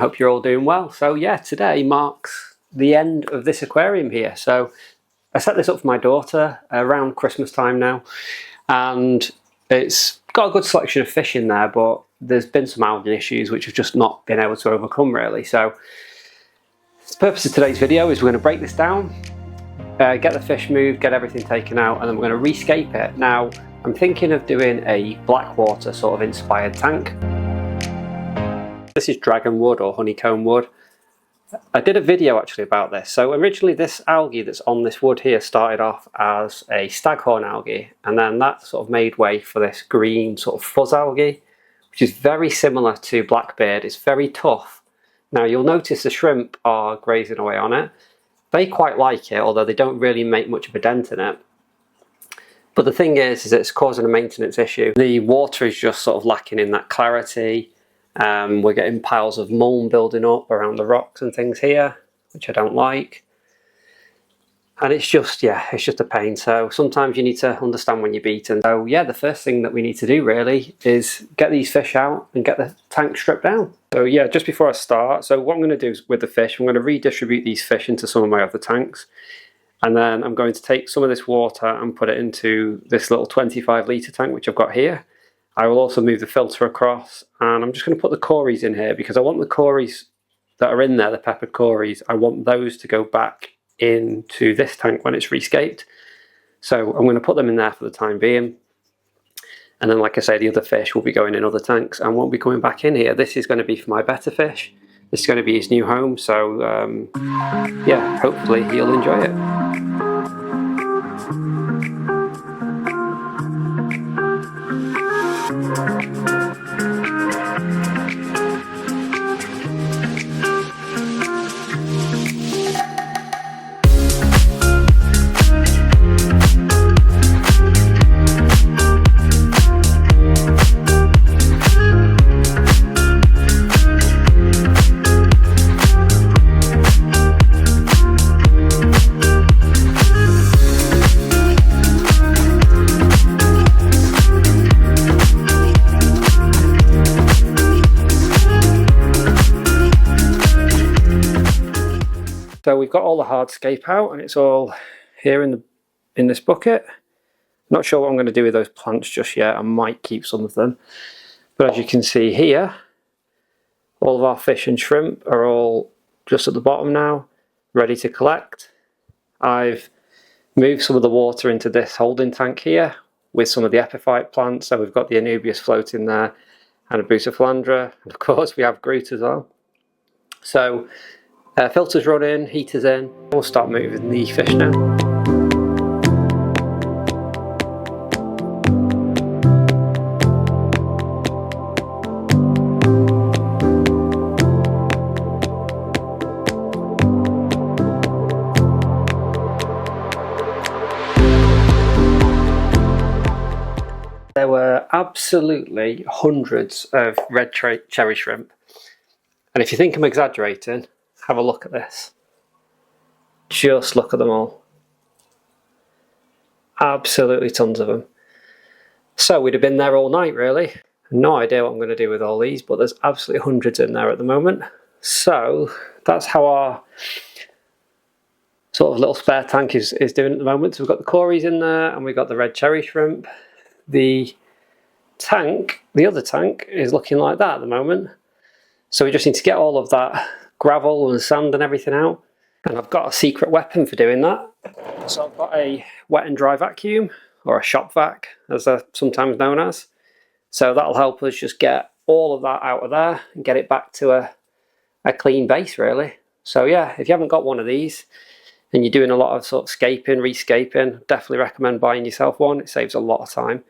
hope you're all doing well. So yeah, today marks the end of this aquarium here. So I set this up for my daughter around Christmas time now, and it's got a good selection of fish in there, but there's been some algae issues which have just not been able to overcome really. So the purpose of today's video is we're going to break this down, get the fish moved, get everything taken out, and then we're going to rescape it. Now I'm thinking of doing a Blackwater sort of inspired tank. This is dragon wood or honeycomb wood. I did a video actually about this. So originally this algae that's on this wood here started off as a staghorn algae, and then that sort of made way for this green sort of fuzz algae, which is very similar to blackbeard. It's very tough. Now you'll notice the shrimp are grazing away on it. They quite like it, although they don't really make much of a dent in it. But the thing is it's causing a maintenance issue. The water is just sort of lacking in that clarity. We're getting piles of mulm building up around the rocks and things here, which I don't like. And it's just, yeah, it's just a pain. So sometimes you need to understand when you're beaten. So yeah, the first thing that we need to do really is get these fish out and get the tank stripped down. So yeah, just before I start, so what I'm going to do is with the fish, I'm going to redistribute these fish into some of my other tanks. And then I'm going to take some of this water and put it into this little 25-litre tank which I've got here. I will also move the filter across, and I'm just going to put the cories in here because I want the cories that are in there, the peppered cories, I want those to go back into this tank when it's rescaped. So I'm going to put them in there for the time being. And then like I say, the other fish will be going in other tanks and won't be coming back in here. This is going to be for my Betta fish. This is going to be his new home, so yeah, hopefully he'll enjoy it. So we've got all the hardscape out and it's all here in this bucket. Not sure what I'm going to do with those plants just yet. I might keep some of them. But as you can see here, all of our fish and shrimp are all just at the bottom now, ready to collect. I've moved some of the water into this holding tank here with some of the epiphyte plants. So we've got the Anubias floating there and a Bucephalandra, and of course we have Groot as well. So filters running, heaters in, we'll start moving the fish now. There were absolutely hundreds of red cherry shrimp, and if you think I'm exaggerating, have a look at this. Just look at them all. Absolutely tons of them. So we'd have been there all night really. No idea what I'm going to do with all these, but there's absolutely hundreds in there at the moment. So that's how our sort of little spare tank is doing at the moment. So we've got the cories in there and we've got the red cherry shrimp. The tank, the other tank, is looking like that at the moment. So we just need to get all of that gravel and sand and everything out, and I've got a secret weapon for doing that. So I've got a wet and dry vacuum, or a shop vac as they're sometimes known as. So that'll help us just get all of that out of there and get it back to a clean base really. So yeah, if you haven't got one of these and you're doing a lot of sort of scaping, rescaping, definitely recommend buying yourself one. It saves a lot of time.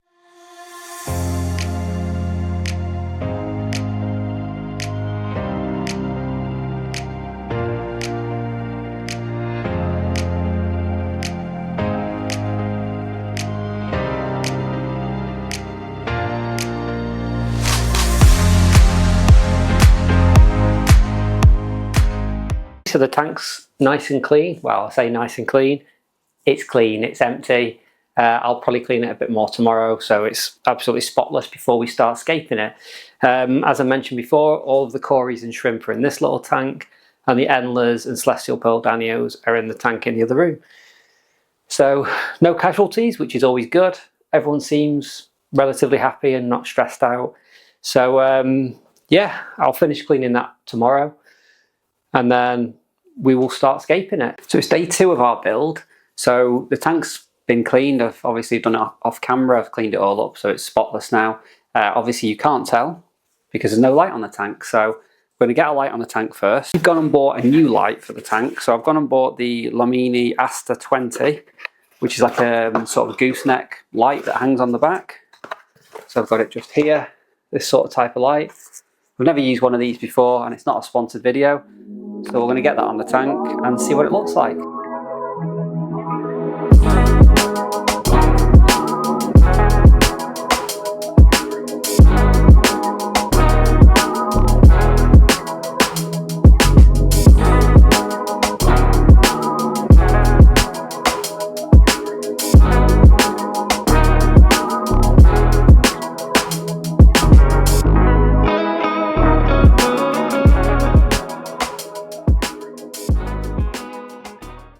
So the tank's nice and clean. Well, I say nice and clean. It's clean, it's empty. I'll probably clean it a bit more tomorrow, so it's absolutely spotless before we start scaping it. As I mentioned before, all of the cories and shrimp are in this little tank, and the endlers and celestial pearl danios are in the tank in the other room. So no casualties, which is always good. Everyone seems relatively happy and not stressed out. So yeah, I'll finish cleaning that tomorrow, and then we will start scaping it. So it's day 2 of our build. So the tank's been cleaned. I've obviously done it off camera. I've cleaned it all up, so it's spotless now. Obviously you can't tell because there's no light on the tank. So we're going to get a light on the tank first. We've gone and bought a new light for the tank. So I've gone and bought the Lumini Asta 20, which is like a sort of gooseneck light that hangs on the back. So I've got it just here, this sort of type of light. We've never used one of these before, and it's not a sponsored video. So we're going to get that on the tank and see what it looks like.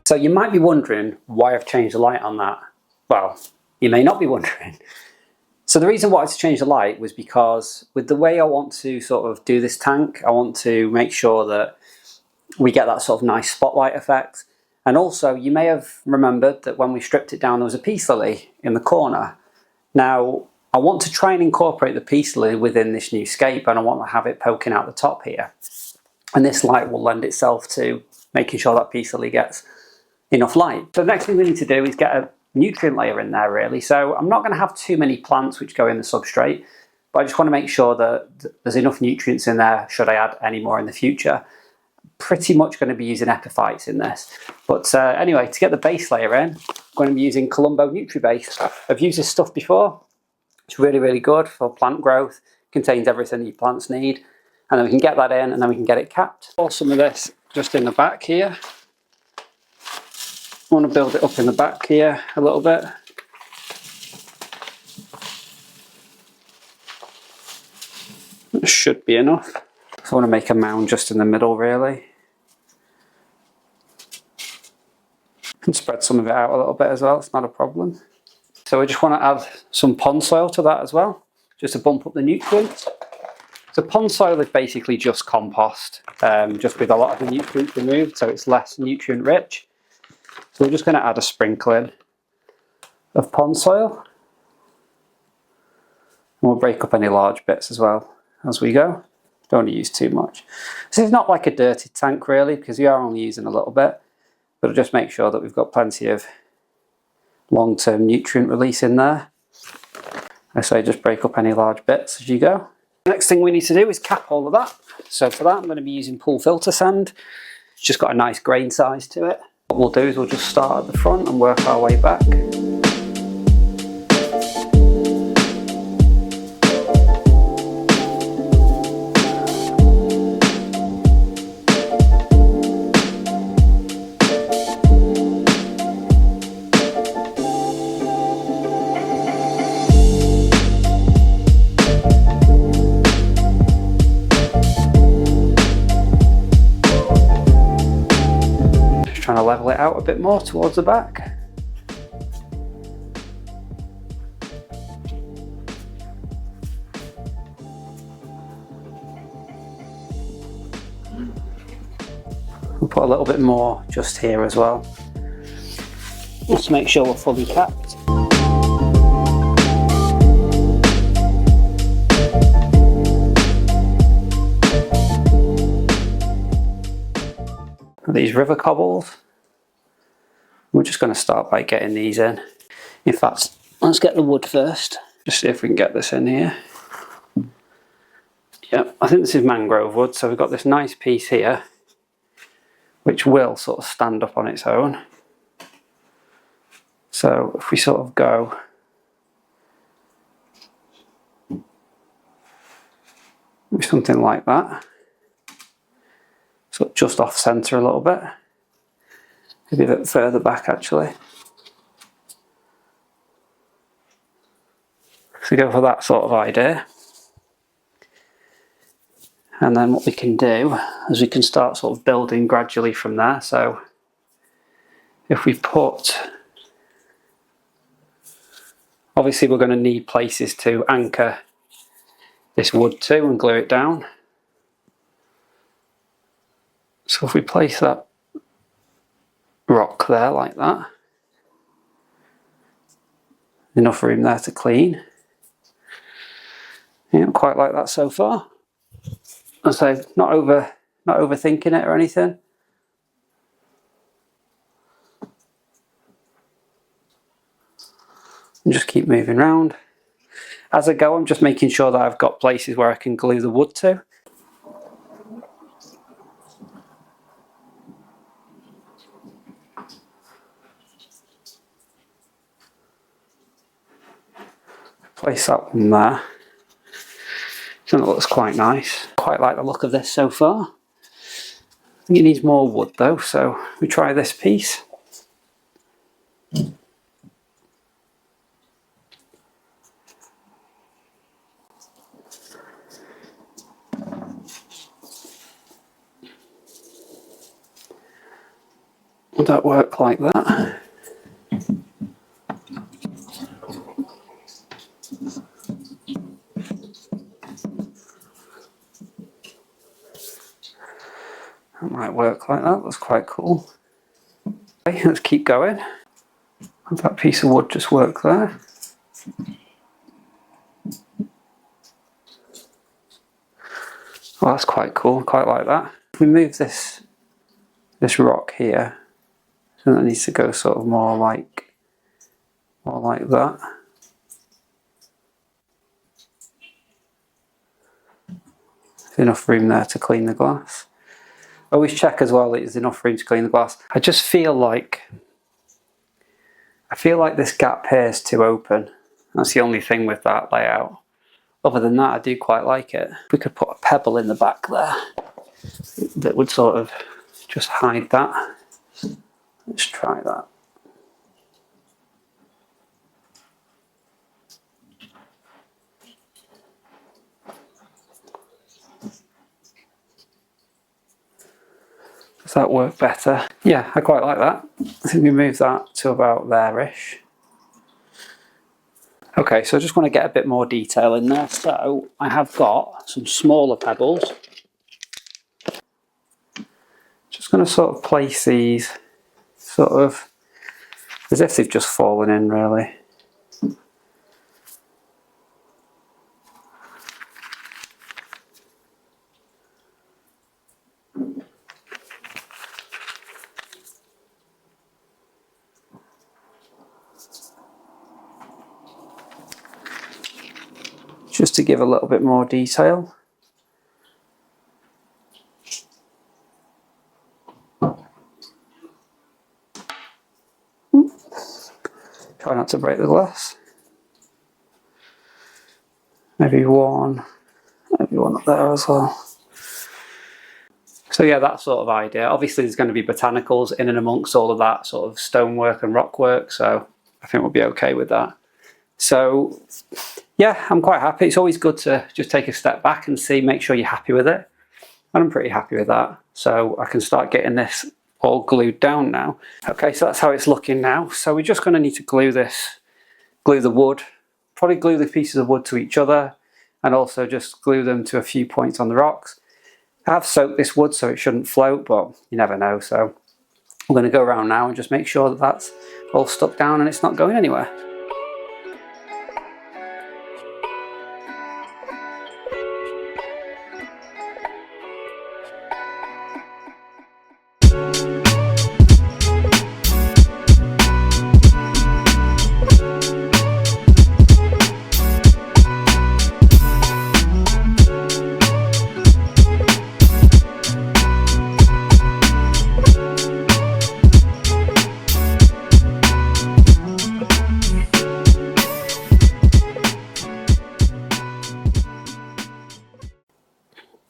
So you might be wondering why I've changed the light on that. Well, you may not be wondering. So the reason why I wanted to change the light was because with the way I want to sort of do this tank, I want to make sure that we get that sort of nice spotlight effect. And also you may have remembered that when we stripped it down there was a peace lily in the corner. Now I want to try and incorporate the peace lily within this new scape, and I want to have it poking out the top here. And this light will lend itself to making sure that peace lily gets enough light. So the next thing we need to do is get a nutrient layer in there really. So I'm not going to have too many plants which go in the substrate, but I just want to make sure that there's enough nutrients in there should I add any more in the future. Pretty much going to be using epiphytes in this. But anyway, to get the base layer in, I'm going to be using Colombo NutriBase. I've used this stuff before. It's really, really good for plant growth. Contains everything that your plants need. And then we can get that in, and then we can get it capped. Pour some of this just in the back here. I want to build it up in the back here a little bit. It should be enough. So I want to make a mound just in the middle really. And spread some of it out a little bit as well, it's not a problem. So we just want to add some pond soil to that as well, just to bump up the nutrients. So pond soil is basically just compost, just with a lot of the nutrients removed, so it's less nutrient rich. So we're just going to add a sprinkling of pond soil. And we'll break up any large bits as well as we go. Don't want to use too much. This is not like a dirty tank really, because we are only using a little bit, but it'll just make sure that we've got plenty of long-term nutrient release in there. I say just break up any large bits as you go. The next thing we need to do is cap all of that. So for that I'm going to be using pool filter sand. It's just got a nice grain size to it. What we'll do is we'll just start at the front and work our way back. Trying to level it out a bit more towards the back. We'll put a little bit more just here as well, just to make sure we're fully capped. These river cobbles, we're just going to start by getting these in. In fact, let's get the wood first, just see if we can get this in here. Yep, I think this is mangrove wood, so we've got this nice piece here which will sort of stand up on its own. So if we sort of go with something like that, so just off centre a little bit, maybe a bit further back actually. So go for that sort of idea. And then what we can do is we can start sort of building gradually from there. So if we put, obviously we're going to need places to anchor this wood to and glue it down. So if we place that rock there like that, enough room there to clean. Yeah, quite like that so far. So not overthinking it or anything. And just keep moving around. As I go, I'm just making sure that I've got places where I can glue the wood to. Place that one there. So it looks quite nice. Quite like the look of this so far. I think it needs more wood though, so we try this piece. Would that work like that? That might work like that, that's quite cool. Okay, let's keep going. Would that piece of wood just work there? Oh, that's quite cool, quite like that. If we move this rock here, so that needs to go sort of more like that. There's enough room there to clean the glass. Always check as well that there's enough room to clean the glass. I just feel like this gap here is too open. That's the only thing with that layout. Other than that, I do quite like it. We could put a pebble in the back there that would sort of just hide that. Let's try that. Does that work better? Yeah, I quite like that. I think we move that to about there-ish. Okay, so I just want to get a bit more detail in there. So I have got some smaller pebbles. Just going to sort of place these sort of as if they've just fallen in, really. Just to give a little bit more detail. Try not to break the glass. Maybe one up there as well. So yeah, that sort of idea. Obviously there's going to be botanicals in and amongst all of that sort of stonework and rockwork, so I think we'll be okay with that. So yeah, I'm quite happy. It's always good to just take a step back and see, make sure you're happy with it. And I'm pretty happy with that. So I can start getting this all glued down now. Okay, so that's how it's looking now. So we're just going to need to glue the wood, probably glue the pieces of wood to each other, and also just glue them to a few points on the rocks. I have soaked this wood so it shouldn't float, but you never know. So I'm going to go around now and just make sure that that's all stuck down and it's not going anywhere.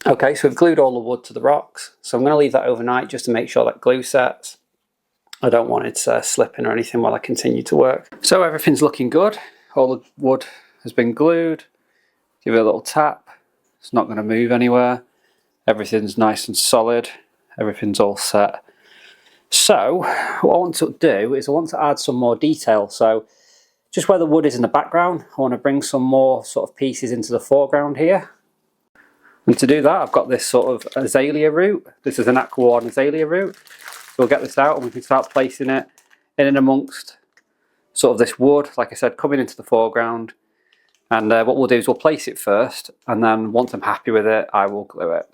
Okay, so we've glued all the wood to the rocks, so I'm going to leave that overnight just to make sure that glue sets. I don't want it slipping or anything while I continue to work. So everything's looking good. All the wood has been glued. Give it a little tap. It's not going to move anywhere. Everything's nice and solid. Everything's all set. So what I want to do is I want to add some more detail. So just where the wood is in the background, I want to bring some more sort of pieces into the foreground here. And to do that, I've got this sort of azalea root. This is an Aquarium azalea root. We'll get this out and we can start placing it in and amongst sort of this wood, like I said, coming into the foreground. And what we'll do is we'll place it first, and then once I'm happy with it, I will glue it.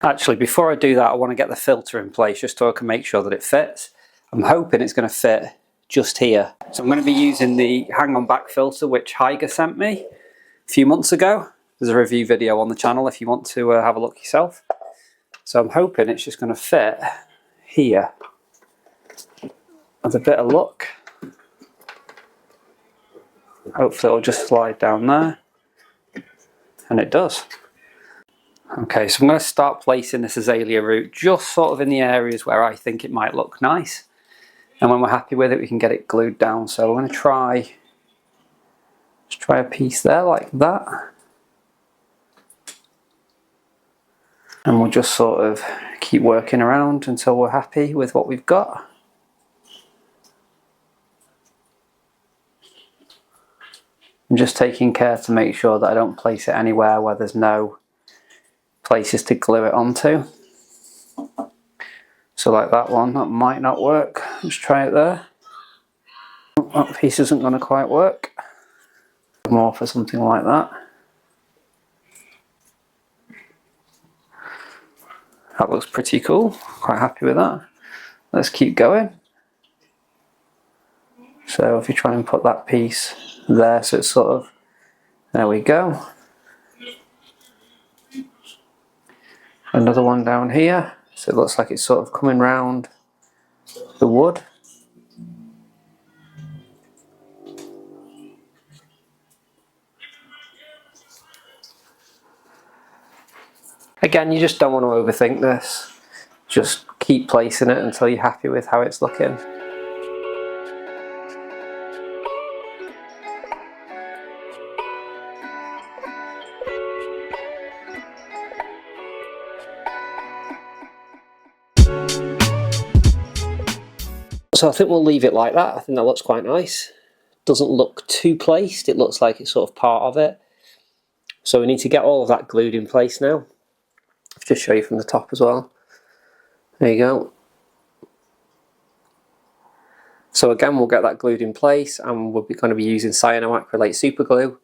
Actually, before I do that, I want to get the filter in place just so I can make sure that it fits. I'm hoping it's going to fit just here. So I'm going to be using the hang on back filter which Higer sent me a few months ago. There's a review video on the channel if you want to have a look yourself. So I'm hoping it's just going to fit here. With a bit of luck. Hopefully it'll just slide down there. And it does. Okay, so I'm going to start placing this azalea root just sort of in the areas where I think it might look nice. And when we're happy with it, we can get it glued down. So we're going to try a piece there like that. And we'll just sort of keep working around until we're happy with what we've got. I'm just taking care to make sure that I don't place it anywhere where there's no places to glue it onto. So like that one, that might not work. Let's try it there. That piece isn't going to quite work. More for something like that. That looks pretty cool. Quite happy with that. Let's keep going. So if you try and put that piece there, so it's sort of, there we go. Another one down here, so it looks like it's sort of coming round the wood. Again, you just don't want to overthink this. Just keep placing it until you're happy with how it's looking. So I think we'll leave it like that. I think that looks quite nice. Doesn't look too placed. It looks like it's sort of part of it. So we need to get all of that glued in place now. I'll just show you from the top as well. There you go. So again, we'll get that glued in place, and we'll be going to be using cyanoacrylate super glue,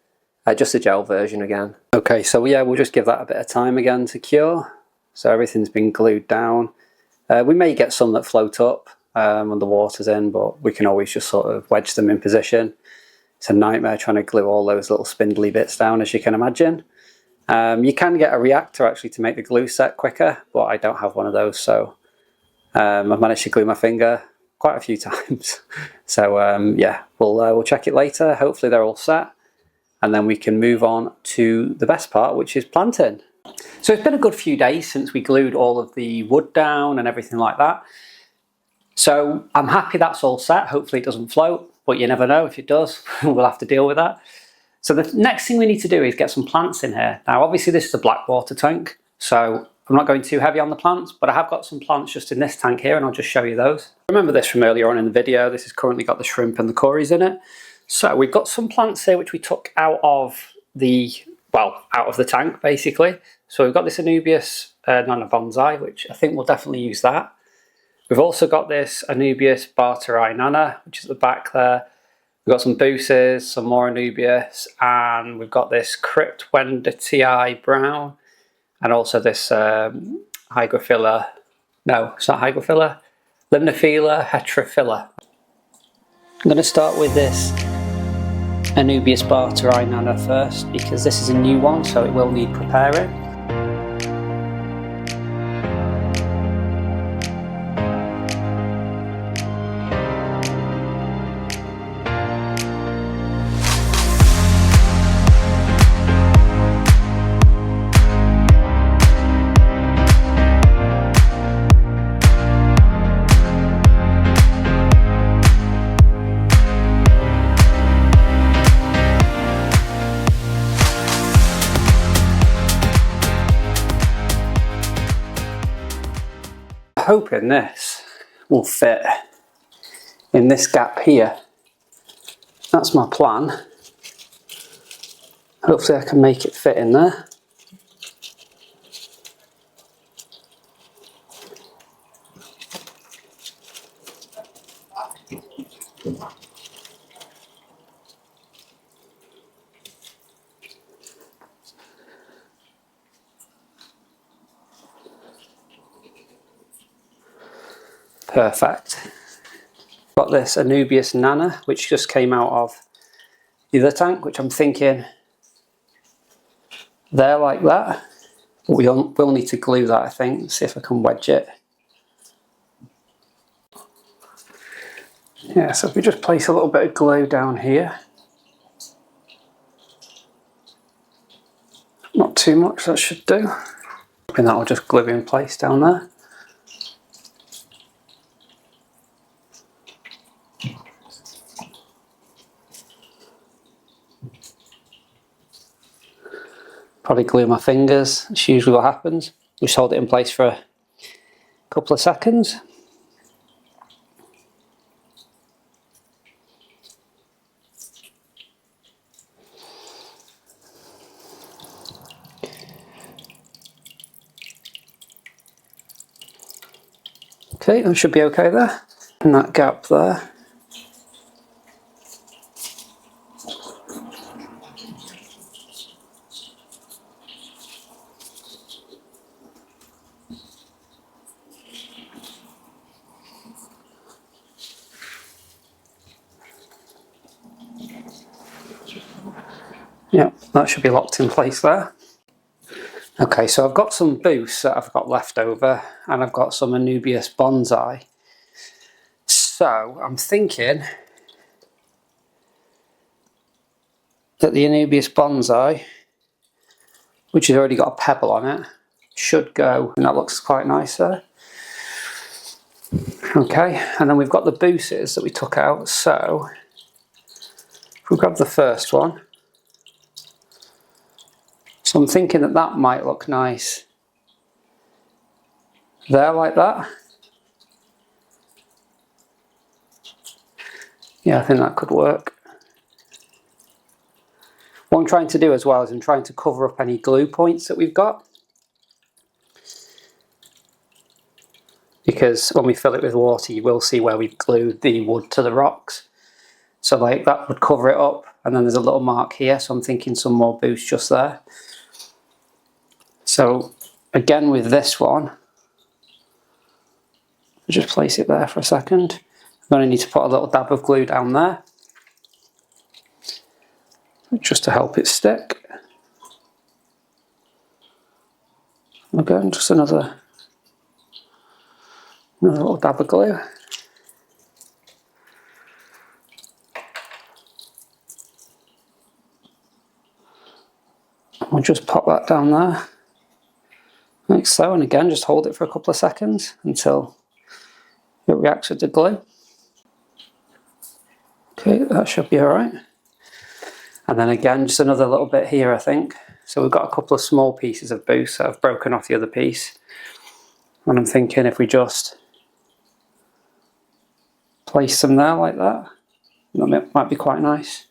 just a gel version again. Okay, so yeah, we'll just give that a bit of time again to cure. So everything's been glued down. We may get some that float up when the water's in, but we can always just sort of wedge them in position. It's a nightmare trying to glue all those little spindly bits down, as you can imagine. You can get a reactor actually to make the glue set quicker, but I don't have one of those, so I've managed to glue my finger quite a few times. So yeah, we'll check it later. Hopefully they're all set, and then we can move on to the best part, which is planting. So it's been a good few days since we glued all of the wood down and everything like that. So I'm happy that's all set. Hopefully it doesn't float, but you never know. If it does, we'll have to deal with that. So the next thing we need to do is get some plants in here. Now obviously this is a Blackwater tank, so I'm not going too heavy on the plants, but I have got some plants just in this tank here, and I'll just show you those. Remember this from earlier on in the video. This has currently got the shrimp and the cories in it. So we've got some plants here which we took out of the, well, out of the tank basically. So we've got this Anubias Nana Bonsai, which I think we'll definitely use that. We've also got this Anubias Barterai Nana, which is at the back there. We've got some Buses, some more Anubias, and we've got this Crypt Wendatii Brown, and also this Hygrophila, no, it's not Hygrophila, Limnophila Heterophila. I'm going to start with this Anubias Barterai Nana first, because this is a new one, so it will need preparing. hoping this will fit in this gap here. That's my plan. Hopefully I can make it fit in there. Perfect. Got this Anubias Nana, which just came out of the other tank, which I'm thinking there like that. But we'll need to glue that, I think. See if I can wedge it. Yeah, so if we just place a little bit of glue down here. Not too much, that should do. And that'll just glue in place down there. Probably glue my fingers, that's usually what happens. Just hold it in place for a couple of seconds. Okay, that should be okay there. And that gap there. Yeah, that should be locked in place there. Okay, so I've got some boosts that I've got left over, and I've got some Anubias Bonsai. So I'm thinking that the Anubias Bonsai, which has already got a pebble on it, should go, and that looks quite nice there. Okay, and then we've got the boosters that we took out, so if we grab the first one, so I'm thinking that that might look nice there like that. Yeah, I think that could work. What I'm trying to do as well is I'm trying to cover up any glue points that we've got. Because when we fill it with water, you will see where we've glued the wood to the rocks. So like that would cover it up, and then there's a little mark here, so I'm thinking some more boost just there. So again with this one, I'll just place it there for a second. I'm going to need to put a little dab of glue down there, just to help it stick. Again, just another little dab of glue. We'll just pop that down there, like so, and again just hold it for a couple of seconds until it reacts with the glue. Okay, that should be alright. And then again, just another little bit here, I think. So we've got a couple of small pieces of boost that have broken off the other piece. And I'm thinking if we just place them there like that, that might be quite nice.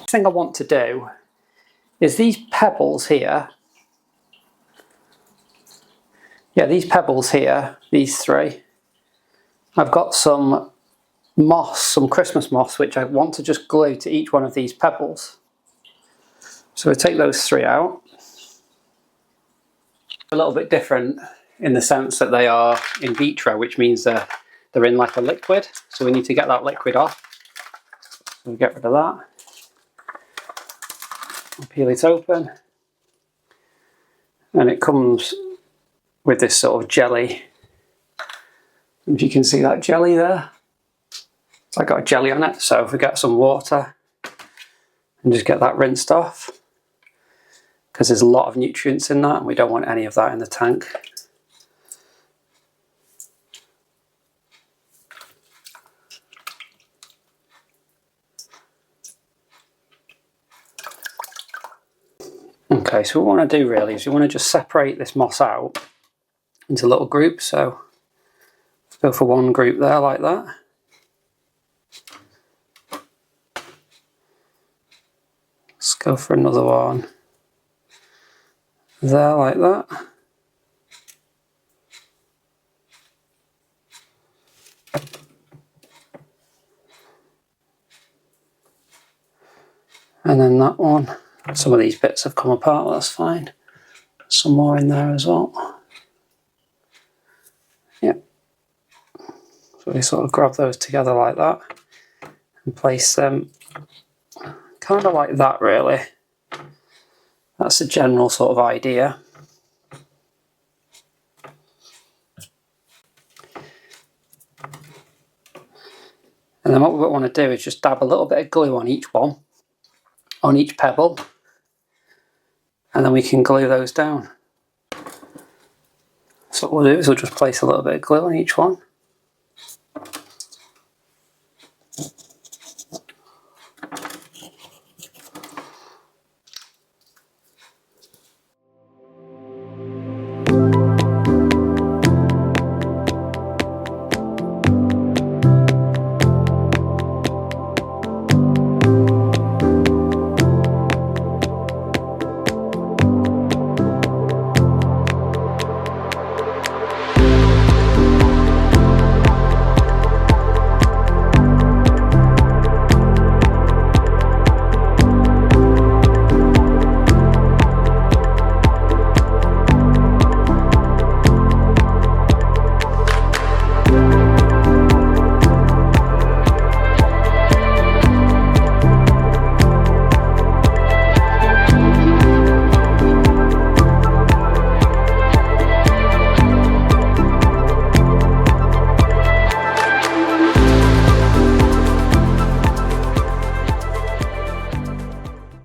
The thing I want to do is these pebbles here. Yeah, these pebbles here, these three. I've got some moss, some Christmas moss, which I want to just glue to each one of these pebbles. So we take those three out. A little bit different in the sense that they are in vitro, which means they're in like a liquid. So we need to get that liquid off. So we get rid of that. We'll peel it open. And it comes with this sort of jelly. If you can see that jelly there. I got a jelly on it, so if we get some water and just get that rinsed off, because there's a lot of nutrients in that and we don't want any of that in the tank. Okay, so what we want to do really is we want to just separate this moss out into little groups. So let's go for one group there like that. Let's go for another one there like that. And then that one. Some of these bits have come apart, but that's fine. Some more in there as well. Yep. So we sort of grab those together like that and place them kind of like that really. That's the general sort of idea. And then what we want to do is just dab a little bit of glue on each one, on each pebble, and then we can glue those down. So what we'll do is we'll just place a little bit of glue on each one.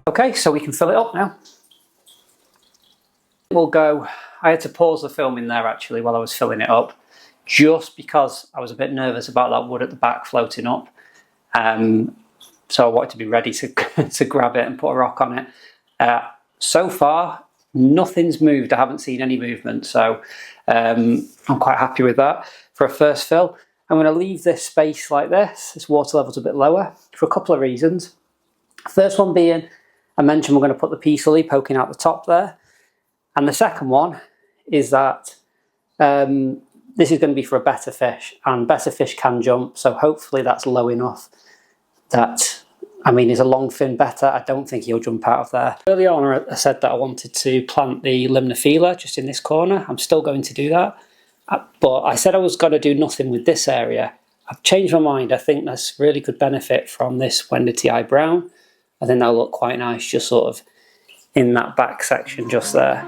Okay, so we can fill it up now. We'll go, I had to pause the filming there actually while I was filling it up, just because I was a bit nervous about that wood at the back floating up. So I wanted to be ready to, to grab it and put a rock on it. So far, nothing's moved. I haven't seen any movement, so I'm quite happy with that. For a first fill, I'm going to leave this space like this water level's a bit lower, for a couple of reasons. First one being, I mentioned we're going to put the peace lily poking out the top there. And the second one is that this is going to be for a Betta fish, and Betta fish can jump, so hopefully that's low enough that, I mean, he's a long fin Betta, I don't think he'll jump out of there. Early on I said that I wanted to plant the limnophila just in this corner. I'm still going to do that, but I said I was going to do nothing with this area. I've changed my mind. I think this really could benefit from this Wendertii brown. I think that'll look quite nice just sort of in that back section just there.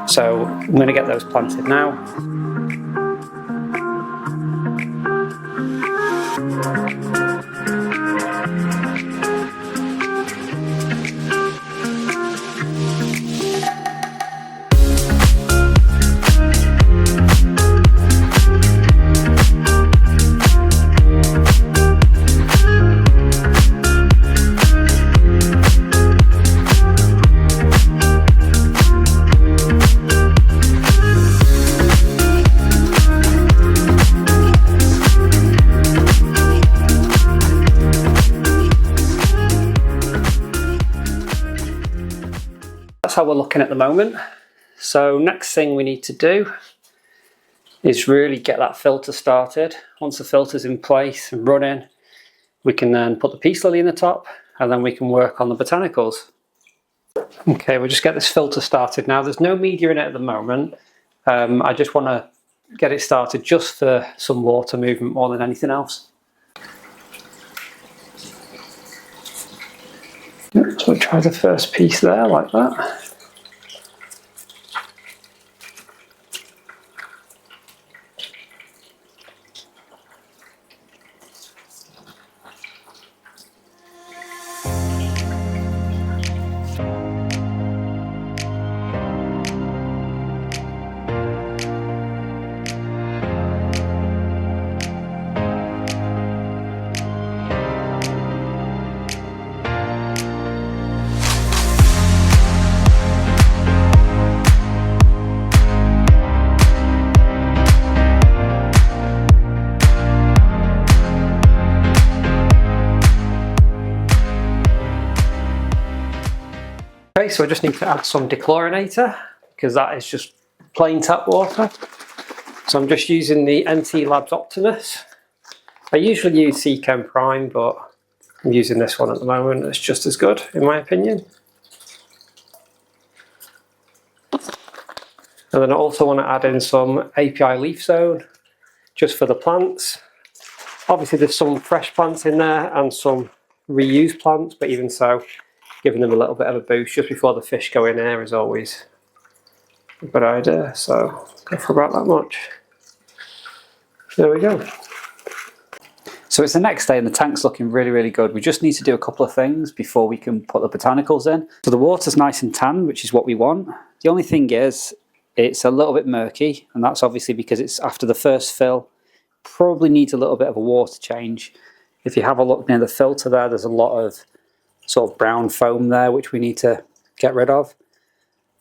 So I'm going to get those planted now. That's how we're looking at the moment. So next thing we need to do is really get that filter started. Once the filter's in place and running, we can then put the peace lily in the top, and then we can work on the botanicals. Okay, we'll just get this filter started now. There's no media in it at the moment. I just want to get it started just for some water movement more than anything else. So we'll try the first piece there like that. Okay, so I just need to add some dechlorinator because that is just plain tap water. So I'm just using the NT Labs Optimus. I usually use Seachem Prime, but I'm using this one at the moment. It's just as good, in my opinion. And then I also want to add in some API Leaf Zone, just for the plants. Obviously there's some fresh plants in there and some reused plants, but even so, giving them a little bit of a boost just before the fish go in there is always a good idea. So go for about that much. There we go. So it's the next day and the tank's looking really, really good. We just need to do a couple of things before we can put the botanicals in. So the water's nice and tan, which is what we want. The only thing is, it's a little bit murky, and that's obviously because it's after the first fill. Probably needs a little bit of a water change. If you have a look near the filter there, there's a lot of sort of brown foam there, which we need to get rid of.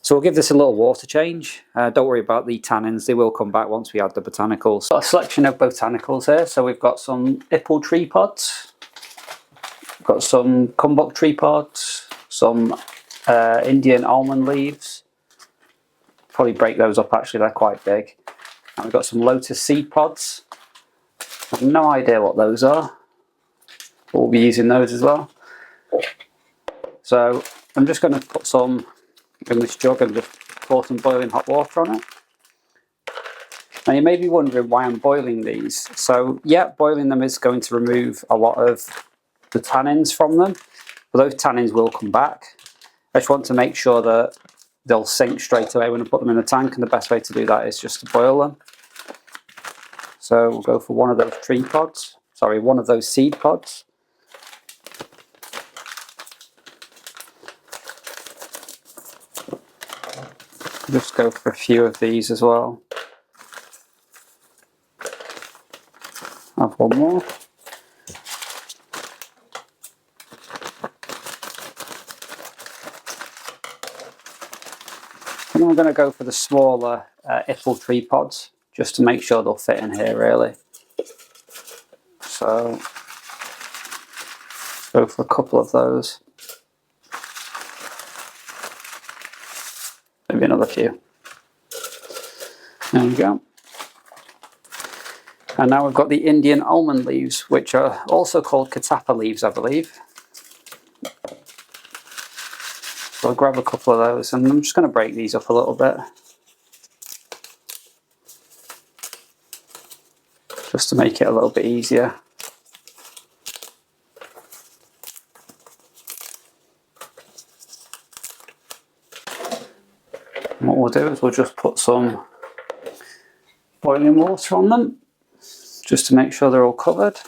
So we'll give this a little water change. Don't worry about the tannins, they will come back once we add the botanicals. Got a selection of botanicals here. So we've got some Ipple tree pods, we've got some Kumbok tree pods, some Indian almond leaves. Probably break those up actually, they're quite big. And we've got some lotus seed pods. I have no idea what those are, but we'll be using those as well. So I'm just going to put some in this jug and just pour some boiling hot water on it. Now you may be wondering why I'm boiling these. So yeah, boiling them is going to remove a lot of the tannins from them, but those tannins will come back. I just want to make sure that they'll sink straight away when I put them in the tank, and the best way to do that is just to boil them. So we'll go for one of those tree pods, sorry, one of those seed pods. Just go for a few of these as well. Have one more. And I'm going to go for the smaller Ipple tree pods, just to make sure they'll fit in here really. So go for a couple of those. Maybe another few. There we go. And now we've got the Indian almond leaves, which are also called katapa leaves, I believe. So I'll grab a couple of those, and I'm just going to break these up a little bit, just to make it a little bit easier. And what we'll do is we'll just put some boiling water on them, just to make sure they're all covered.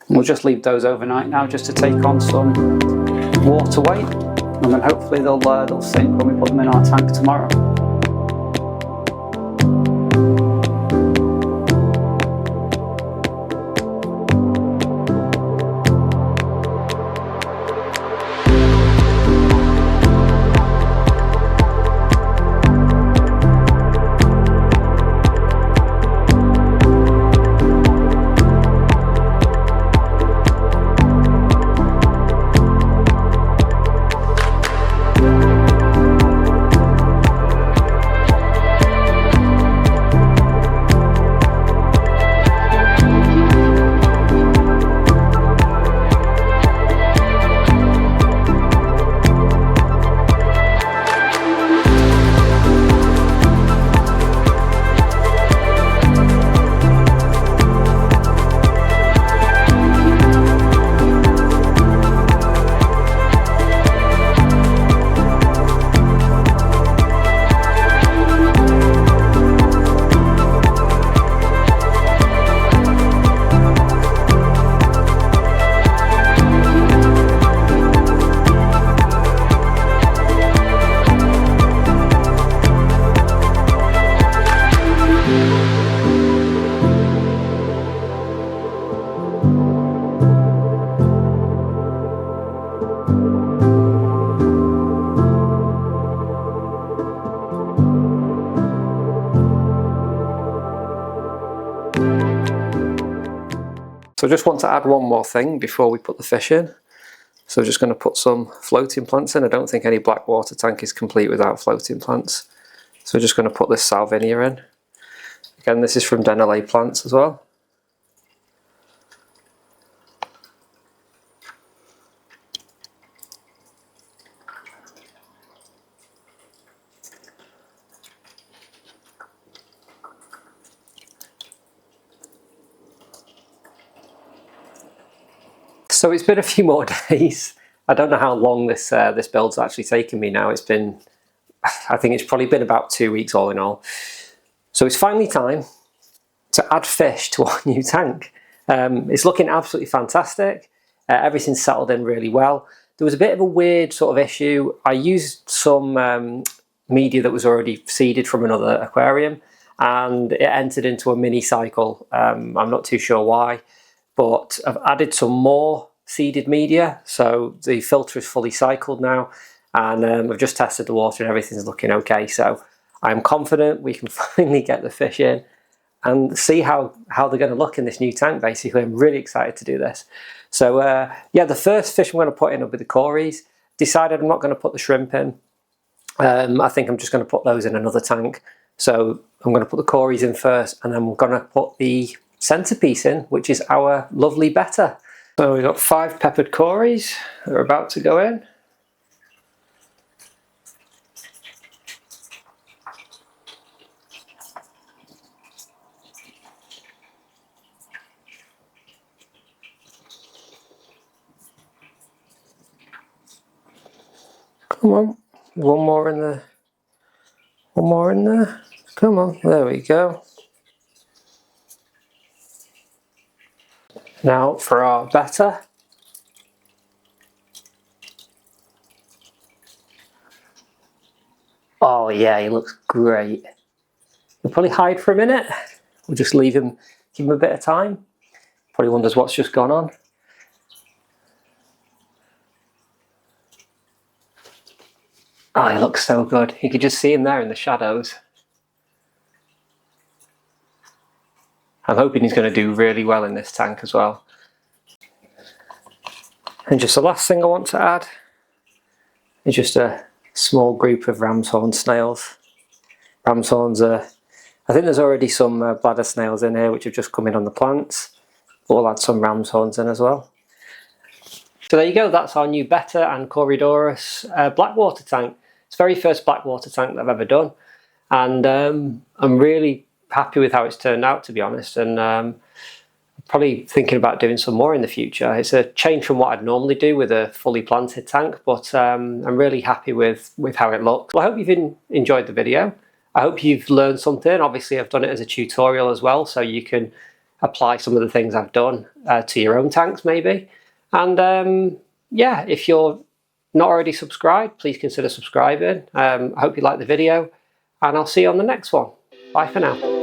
We'll just leave those overnight now, just to take on some water weight, and then hopefully they'll sink when we put them in our tank tomorrow. So I just want to add one more thing before we put the fish in. So I'm just going to put some floating plants in. I don't think any Blackwater tank is complete without floating plants. So we're just going to put this salvinia in. Again, this is from Denelay Plants as well. So it's been a few more days. I don't know how long this this build's actually taken me now. It's been, I think it's probably been about 2 weeks all in all. So it's finally time to add fish to our new tank. It's looking absolutely fantastic. Everything's settled in really well. There was a bit of a weird sort of issue. I used some media that was already seeded from another aquarium, and it entered into a mini cycle. I'm not too sure why, but I've added some more seeded media, so the filter is fully cycled now, and I've just tested the water and everything's looking okay. So I'm confident we can finally get the fish in and see how they're going to look in this new tank. Basically, I'm really excited to do this. So yeah, the first fish I'm going to put in will be the cories. Decided I'm not going to put the shrimp in. I think I'm just going to put those in another tank. So I'm going to put the cories in first, and then I'm going to put the centerpiece in, which is our lovely Betta. So we've got 5 peppered cories that are about to go in. Come on, one more in there. One more in there. Come on, there we go. Now for our Betta. Oh yeah, he looks great. He'll probably hide for a minute. We'll just leave him, give him a bit of time. Probably wonders what's just gone on. Oh, he looks so good. You could just see him there in the shadows. I'm hoping he's going to do really well in this tank as well. And just the last thing I want to add is just a small group of ram's horn snails. Ram's horns are, I think there's already some bladder snails in here which have just come in on the plants. But we'll add some ram's horns in as well. So there you go, that's our new Betta and Corydoras Blackwater tank. It's the very first Blackwater tank that I've ever done, and I'm really happy with how it's turned out, to be honest, and probably thinking about doing some more in the future. It's a change from what I'd normally do with a fully planted tank, but I'm really happy with how it looks. Well, I hope you've enjoyed the video. I hope you've learned something. Obviously I've done it as a tutorial as well, so you can apply some of the things I've done to your own tanks maybe. And yeah, if you're not already subscribed, please consider subscribing. I hope you liked the video, and I'll see you on the next one. Bye for now.